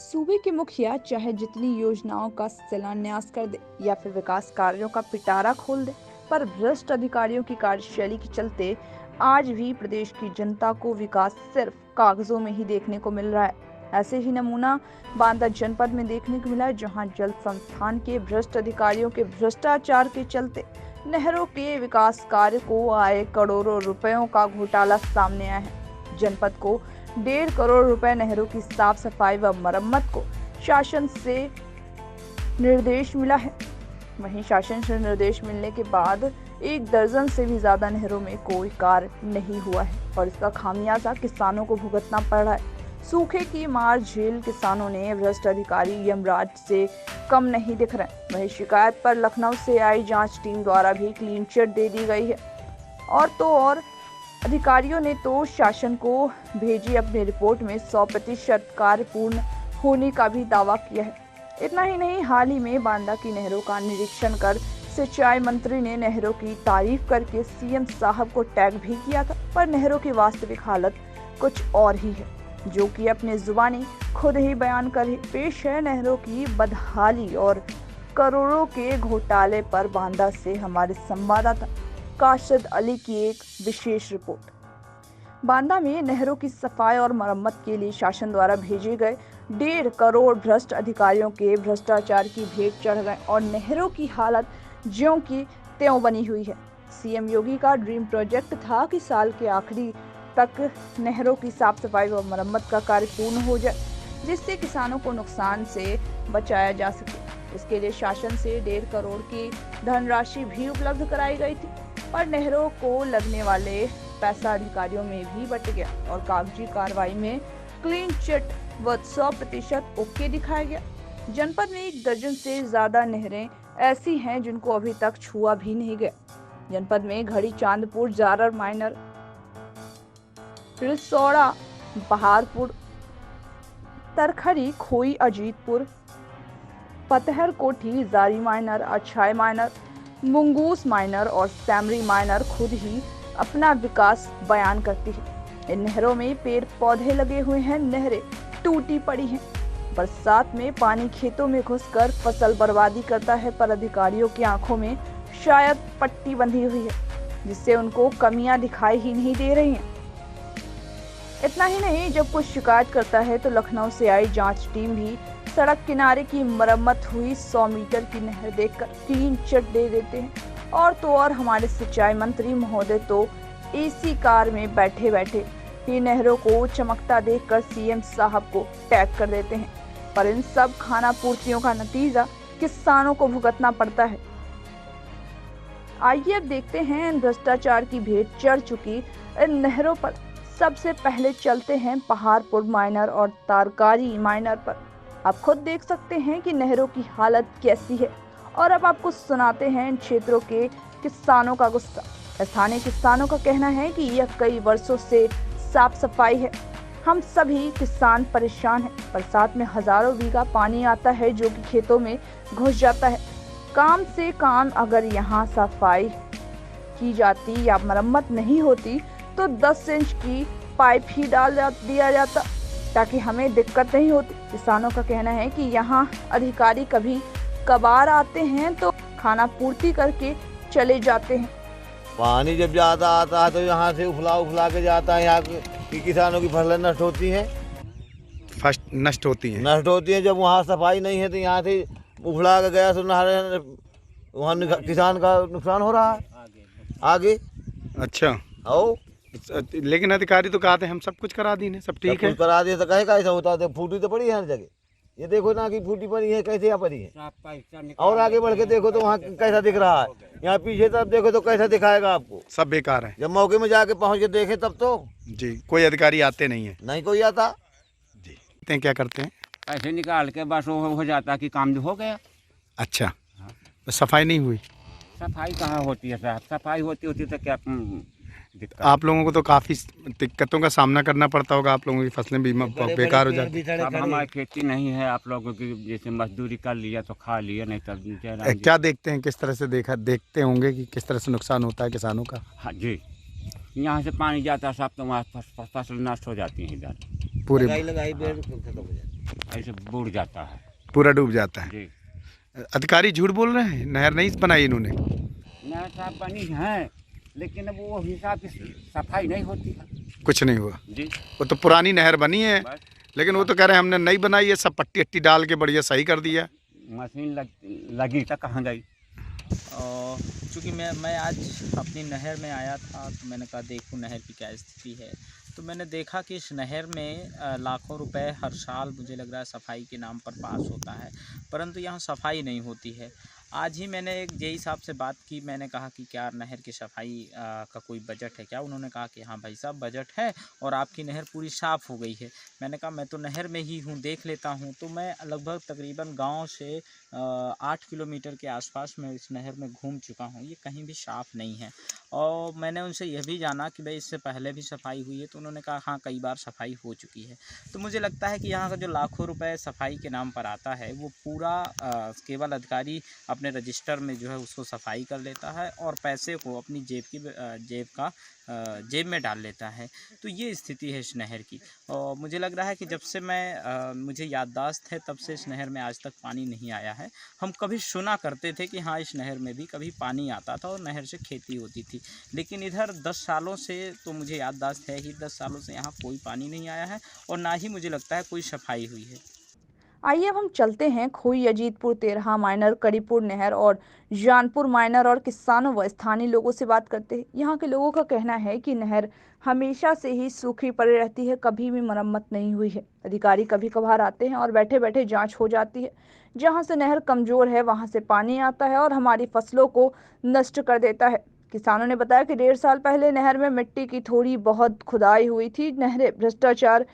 सूबे के मुखिया चाहे जितनी योजनाओं का शिलान्यास कर दे या फिर विकास कार्यों का पिटारा खोल दे, पर भ्रष्ट अधिकारियों की कार्यशैली के चलते आज भी प्रदेश की जनता को विकास सिर्फ कागजों में ही देखने को मिल रहा है। ऐसे ही नमूना बांदा जनपद में देखने को मिला, जहां जल संस्थान के भ्रष्ट अधिकारियों के भ्रष्टाचार के चलते नहरों के विकास कार्य को आए करोड़ों रुपयों का घोटाला सामने आया है। जनपद को 1.5 करोड़ रुपए नहरों की साफ सफाई व मरम्मत को शासन से निर्देश मिला है। वहीं शासन से निर्देश मिलने के बाद 1 दर्जन से भी ज्यादा नहरों में कोई कार्य नहीं हुआ है और इसका खामियाजा किसानों को भुगतना पड़ रहा है। सूखे की मार झेल किसानों ने भ्रष्ट अधिकारी यमराज से कम नहीं दिख रहे। वहीं शिकायत पर लखनऊ से आई जांच टीम द्वारा भी क्लीन चिट दे दी गई है और अधिकारियों ने तो शासन को भेजी अपनी रिपोर्ट में 100% कार्य पूर्ण होने का भी दावा किया है। इतना ही नहीं, हाल ही में बांदा की नहरों का निरीक्षण कर सिंचाई मंत्री ने नहरों की तारीफ करके सीएम साहब को टैग भी किया था, पर नहरों की वास्तविक हालत कुछ और ही है, जो कि अपने जुबानी खुद ही बयान कर पेश है। नहरों की बदहाली और करोड़ों के घोटाले पर बांदा से हमारे संवाददाता काशिद अली की एक विशेष रिपोर्ट। बांदा में नहरों की सफाई और मरम्मत के लिए शासन द्वारा भेजे गए 1.5 करोड़ भ्रष्ट अधिकारियों के भ्रष्टाचार की भेंट चढ़ गए और नहरों की हालत ज्यों की त्यों बनी हुई है। सीएम योगी का ड्रीम प्रोजेक्ट था कि साल के आखिरी तक नहरों की साफ सफाई व मरम्मत का कार्य पूर्ण हो जाए, जिससे किसानों को नुकसान से बचाया जा सके। इसके लिए शासन से 1.5 करोड़ की धनराशि भी उपलब्ध कराई गई थी, पर नहरों को लगने वाले पैसा अधिकारियों में भी बट गया और कागजी कार्रवाई में क्लीन चिट व 100% ओके दिखाया गया। जनपद में 1 दर्जन से ज्यादा नहरें ऐसी हैं जिनको अभी तक छुआ भी नहीं गया। जनपद में घड़ी, चांदपुर, जारर माइनर, रिसौड़ा, बहारपुर, तरखरी, खोई, अजीतपुर, पतहर कोठी, जारी माइनर, अछाई माइनर, मुंगूस माइनर और सैमरी माइनर खुद ही अपना विकास बयान करती है। इन नहरों में पेड़ पौधे लगे हुए हैं, नहरें टूटी पड़ी हैं। बरसात में पानी खेतों में घुसकर फसल बर्बादी करता है, पर अधिकारियों की आंखों में शायद पट्टी बंधी हुई है, जिससे उनको कमियां दिखाई ही नहीं दे रही हैं। इतना ही नहीं, जब कोई शिकायत करता है तो लखनऊ से आई जांच टीम भी सड़क किनारे की मरम्मत हुई 100 मीटर की नहर देखकर क्लीन चिट दे देते हैं। और तो और हमारे सिंचाई मंत्री महोदय तो एसी कार में बैठे बैठे ही नहरों को चमकता देखकर सीएम साहब को टैग कर देते हैं, पर इन सब खाना पूर्तियों का नतीजा किसानों को भुगतना पड़ता है। आइए अब देखते हैं इन भ्रष्टाचार की भेंट चढ़ चुकी इन नहरों पर। सबसे पहले चलते हैं पहाड़पुर माइनर और तारकारी माइनर पर। आप खुद देख सकते हैं कि नहरों की हालत कैसी है और अब आपको सुनाते हैं इन क्षेत्रों के किसानों का गुस्सा। स्थानीय किसानों का कहना है कि यह कई वर्षों से साफ सफाई है, हम सभी किसान परेशान हैं। बरसात में हजारों बीघा पानी आता है जो कि खेतों में घुस जाता है। काम से काम अगर यहाँ सफाई की जाती या मरम्मत नहीं होती तो 10 इंच की पाइप ही डाल दिया जाता ताकि हमें दिक्कत नहीं होती। किसानों का कहना है कि यहाँ अधिकारी कभी कभार आते हैं तो खाना पूर्ति करके चले जाते हैं। पानी जब ज़्यादा आता है तो यहाँ से उफला के जाता है, यहाँ की किसानों की फसलें नष्ट होती हैं। नष्ट होती हैं जब वहाँ सफाई नहीं है तो यहाँ से उफला के गया तो वहाँ किसान का नुकसान हो रहा है आगे। अच्छा, आओ लेकिन अधिकारी तो कहते हैं हम सब कुछ करा दी है, सब ठीक है, करा दिए तो कहे कैसा होता है। फूटी तो पड़ी है हर जगह, ये देखो ना कि फूटी पड़ी है, कैसे यहाँ पड़ी है। और आगे बढ़ के देखो तो वहाँ कैसा दिख रहा है, यहाँ पीछे तब देखो तो कैसा दिखाएगा आपको। सब बेकार है। जब मौके में जाके पहुँच के देखे तब तो जी कोई अधिकारी आते नहीं है, नहीं कोई आता जी। क्या करते हैं, पैसे निकाल के बस वो हो जाता कि काम हो गया। अच्छा, तो सफाई नहीं हुई? सफाई कहाँ होती है साहब, सफाई होती तो क्या दिक्कत। आप लोगों को तो काफ़ी दिक्कतों का सामना करना पड़ता होगा, आप लोगों की फसलें भी बेकार हो जाती अब हमारी खेती नहीं है, आप लोगों की जैसे मजदूरी कर लिया तो खा लिया, नहीं तब हैं। क्या देखते हैं, किस तरह से देखते होंगे कि किस तरह से नुकसान होता है किसानों का? हाँ जी, यहाँ से पानी जाता है साहब तो वहाँ फसल नष्ट हो जाती है, इधर पूरे लगाई बेर खत्म हो जाती ऐसे बूढ़ जाता है पूरा डूब जाता है। जी। अधिकारी झूठ बोल रहे हैं, नहर नहीं बनाई इन्होंने? नहर साहब बनी है, लेकिन अब वो हिसाब की सफाई नहीं होती है कुछ नहीं हुआ। जी। वो तो पुरानी नहर बनी है, बस लेकिन वो तो कह रहे हैं हमने नहीं बनाई है, सब पट्टी अट्टी डाल के बढ़िया सही कर दिया। मशीन लगी तो कहाँ गई। चूँकि मैं आज अपनी नहर में आया था तो मैंने कहा देखूँ नहर की क्या स्थिति है। तो मैंने देखा कि इस नहर में लाखों रुपए हर साल मुझे लग रहा है सफाई के नाम पर पास होता है, परंतु यहाँ सफाई नहीं होती है। आज ही मैंने एक जेई साहब से बात की, मैंने कहा कि क्या नहर की सफाई का कोई बजट है क्या? उन्होंने कहा कि हाँ भाई साहब बजट है और आपकी नहर पूरी साफ़ हो गई है। मैंने कहा मैं तो नहर में ही हूँ, देख लेता हूँ। तो मैं लगभग तकरीबन गांव से 8 किलोमीटर के आसपास मैं इस नहर में घूम चुका हूँ, ये कहीं भी साफ़ नहीं है। और मैंने उनसे यह भी जाना कि भाई इससे पहले भी सफाई हुई है, तो उन्होंने कहा हाँ कई बार सफाई हो चुकी है। तो मुझे लगता है कि यहाँ का जो लाखों रुपए सफाई के नाम पर आता है वो पूरा केवल अधिकारी अपने रजिस्टर में जो है उसको सफाई कर लेता है और पैसे को अपनी जेब में डाल लेता है। तो ये स्थिति है इस नहर की। और मुझे लग रहा है कि जब से मुझे याददाश्त है तब से इस नहर में आज तक पानी नहीं आया है। हम कभी सुना करते थे कि हाँ इस नहर में भी कभी पानी आता था और नहर से खेती होती थी, लेकिन इधर 10 सालों से तो मुझे याददाश्त है ही 10 सालों से यहाँ कोई पानी नहीं आया है और ना ही मुझे लगता है कोई सफाई हुई है। आइए अब हम चलते हैं खोई अजीतपुर तेरहा माइनर करीपुर नहर और जानपुर माइनर और किसानों व स्थानीय लोगों से बात करते हैं। यहाँ के लोगों का कहना है कि नहर हमेशा से ही सूखी पड़ी रहती है, कभी भी मरम्मत नहीं हुई है। अधिकारी कभी कभार आते हैं और बैठे बैठे जांच हो जाती है। जहाँ से नहर कमजोर है वहाँ से पानी आता है और हमारी फसलों को नष्ट कर देता है। किसानों ने बताया कि 1.5 साल पहले नहर में मिट्टी की थोड़ी बहुत खुदाई हुई थी। नहरें भ्रष्टाचार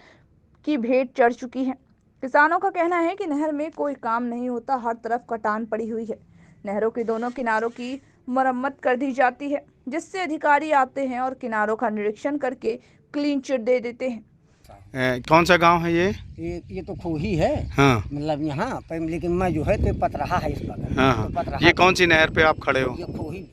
की भेंट चढ़ चुकी हैं। किसानों का कहना है कि नहर में कोई काम नहीं होता, हर तरफ कटान पड़ी हुई है। नहरों के दोनों किनारों की मरम्मत कर दी जाती है, जिससे अधिकारी आते हैं और किनारों का निरीक्षण करके क्लीन चिट दे देते हैं। कौन सा गांव है ये? ये तो खोही है। हाँ मतलब यहाँ पर, लेकिन मैं जो है तो पतरहा है इस बगल। हाँ तो हाँ। पतरहा ये कौन सी नहर पे आप खड़े हो? ये खोही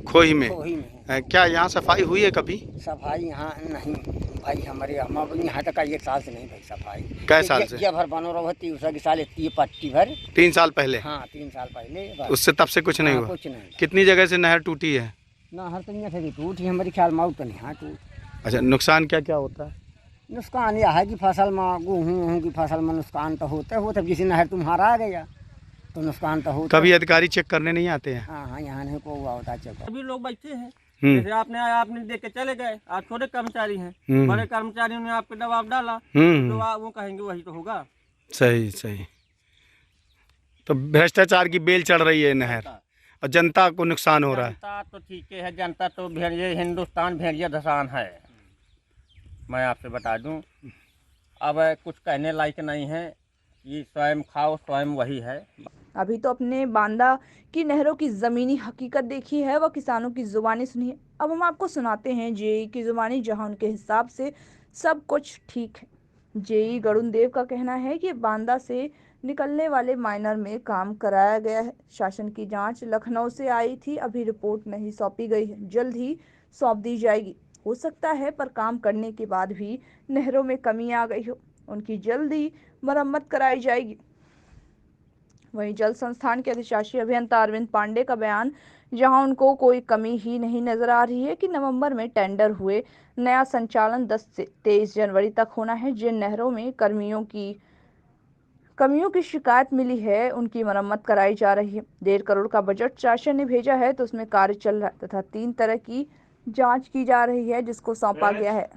खोही में। खोही में है। क्या यहाँ सफाई हुई है कभी? सफाई यहाँ नहीं भाई, हमारे हम यहाँ तक 1 साल से नहीं भाई सफाई। कै साल से? ये भर बनो रहो 3 साल ये पट्टी भर 3 साल पहले? हाँ 3 साल पहले बस। उससे तब से कुछ नहीं हाँ, हुआ? कुछ नहीं। कितनी जगह से नहर टूटी है? ना हर तनिया से टूटी हमारी ख्याल में तो नहीं। हाँ अच्छा, नुकसान क्या क्या होता है? नुकसान यह है कि फसल में गेहूँ की फसल में नुकसान तो होता है। जैसे नहर तुम्हारा आ गया तो नुकसान तो होता। कभी अधिकारी चेक करने नहीं आते हैं? हाँ यहाँ नहीं को हुआ होता चेक। सभी लोग बैठे हैं, जैसे आपने देख के चले गए। आप छोटे कर्मचारी हैं, बड़े कर्मचारियों ने आप पे दबाव डाला तो आप वो कहेंगे वही तो होगा। सही सही। तो भ्रष्टाचार की बेल चढ़ रही है नहर और जनता को नुकसान हो रहा है। जनता तो ठीक है, जनता तो भेड़िए हिंदुस्तान भेड़िया धसान है, मैं आपसे बता दूं। अब कुछ कहने लायक नहीं है, ये स्वयं खाओ स्वयं वही है। अभी तो अपने बांदा की नहरों की ज़मीनी हकीकत देखी है व किसानों की ज़ुबानी सुनी है। अब हम आपको सुनाते हैं जेई की ज़ुबानी, जहां उनके हिसाब से सब कुछ ठीक है। जेई गरुण देव का कहना है कि बांदा से निकलने वाले माइनर में काम कराया गया है। शासन की जांच लखनऊ से आई थी, अभी रिपोर्ट नहीं सौंपी गई है, जल्द ही सौंप दी जाएगी। हो सकता है पर काम करने के बाद भी नहरों में कमी आ गई हो, उनकी जल्दी मरम्मत कराई जाएगी। वहीं जल संस्थान के अधिशासी अभियंता अरविंद पांडे का बयान, जहां उनको कोई कमी ही नहीं नजर आ रही है कि नवंबर में टेंडर हुए, नया संचालन 10 से 23 जनवरी तक होना है। जिन नहरों में कमियों की शिकायत मिली है उनकी मरम्मत कराई जा रही है। 1.5 करोड़ का बजट शासन ने भेजा है तो उसमें कार्य चल रहा है तथा 3 तरह की जांच की जा रही है जिसको सौंपा गया है।